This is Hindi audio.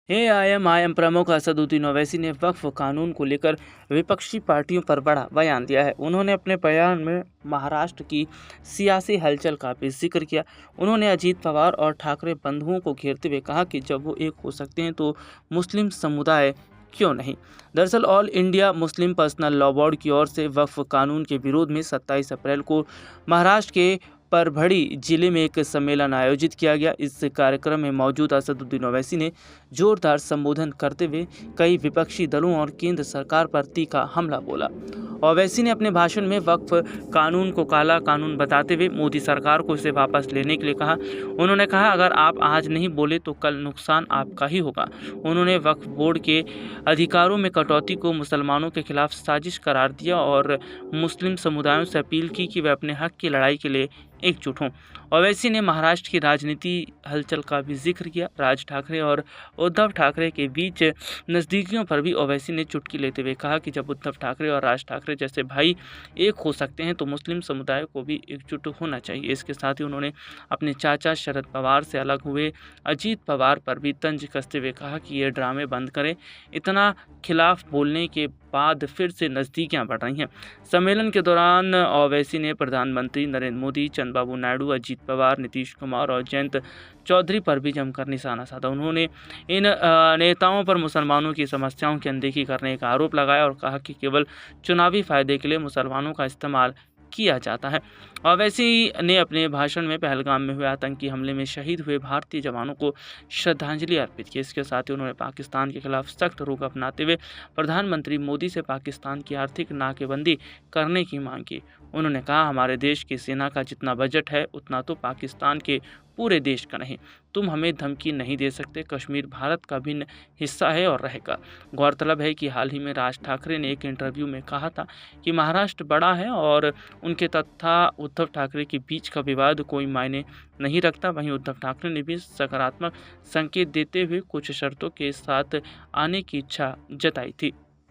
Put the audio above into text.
एआईएम प्रमुख असदुद्दीन ओवैसी ने वक्फ कानून को लेकर विपक्षी पार्टियों पर बड़ा बयान दिया है। उन्होंने अपने बयान में महाराष्ट्र की सियासी हलचल का भी जिक्र किया। उन्होंने अजीत पवार और ठाकरे बंधुओं को घेरते हुए कहा कि जब वो एक हो सकते हैं तो मुस्लिम समुदाय क्यों नहीं। दरअसल all India Muslim personal law board की ओर से वक्फ कानून के विरोध में 27 अप्रैल को महाराष्ट्र के परभड़ी जिले में एक सम्मेलन आयोजित किया गया। इस कार्यक्रम में मौजूद असदुद्दीन ओवैसी ने जोरदार संबोधन करते हुए कई विपक्षी दलों और केंद्र सरकार पर तीखा हमला बोला। ओवैसी ने अपने भाषण में वक्फ कानून को काला कानून बताते हुए मोदी सरकार को इसे वापस लेने के लिए कहा। उन्होंने कहा, अगर आप आज नहीं बोले तो कल नुकसान आपका ही होगा। उन्होंने वक्फ बोर्ड के अधिकारों में कटौती को मुसलमानों के खिलाफ साजिश करार दिया और मुस्लिम समुदायों से अपील की कि वे अपने हक की लड़ाई के लिए एकजुट हों। ओवैसी ने महाराष्ट्र की राजनीति हलचल का भी जिक्र किया। राज ठाकरे और उद्धव ठाकरे के बीच नज़दीकियों पर भी ओवैसी ने चुटकी लेते हुए कहा कि जब उद्धव ठाकरे और राज ठाकरे जैसे भाई एक हो सकते हैं तो मुस्लिम समुदाय को भी एकजुट होना चाहिए। इसके साथ ही उन्होंने अपने चाचा शरद पवार से अलग हुए अजीत पवार पर भी तंज कसते हुए कहा कि ये ड्रामे बंद करें। इतना खिलाफ बोलने के बाद फिर से नज़दीकियां बढ़ रही हैं। सम्मेलन के दौरान ओवैसी ने प्रधानमंत्री नरेंद्र मोदी, चंद्रबाबू नायडू, अजीत पवार, नीतीश कुमार और जयंत चौधरी पर भी जमकर निशाना साधा। उन्होंने इन नेताओं पर मुसलमानों की समस्याओं की अनदेखी करने का आरोप लगाया और कहा कि केवल चुनावी फायदे के लिए मुसलमानों का इस्तेमाल किया जाता है। ओवैसी ने अपने भाषण में पहलगाम में हुए आतंकी हमले में शहीद हुए भारतीय जवानों को श्रद्धांजलि अर्पित की। इसके साथ ही उन्होंने पाकिस्तान के खिलाफ सख्त रुख अपनाते हुए प्रधानमंत्री मोदी से पाकिस्तान की आर्थिक नाकेबंदी करने की मांग की। उन्होंने कहा, हमारे देश की सेना का जितना बजट है उतना तो पाकिस्तान के पूरे देश का नहीं। तुम हमें धमकी नहीं दे सकते। कश्मीर भारत का भिन्न हिस्सा है और रहेगा। गौरतलब है कि हाल ही में राज ठाकरे ने एक इंटरव्यू में कहा था कि महाराष्ट्र बड़ा है और उनके तथा उद्धव ठाकरे के बीच का विवाद कोई मायने नहीं रखता। वहीं उद्धव ठाकरे ने भी सकारात्मक संकेत देते हुए कुछ शर्तों के साथ आने की इच्छा जताई थी।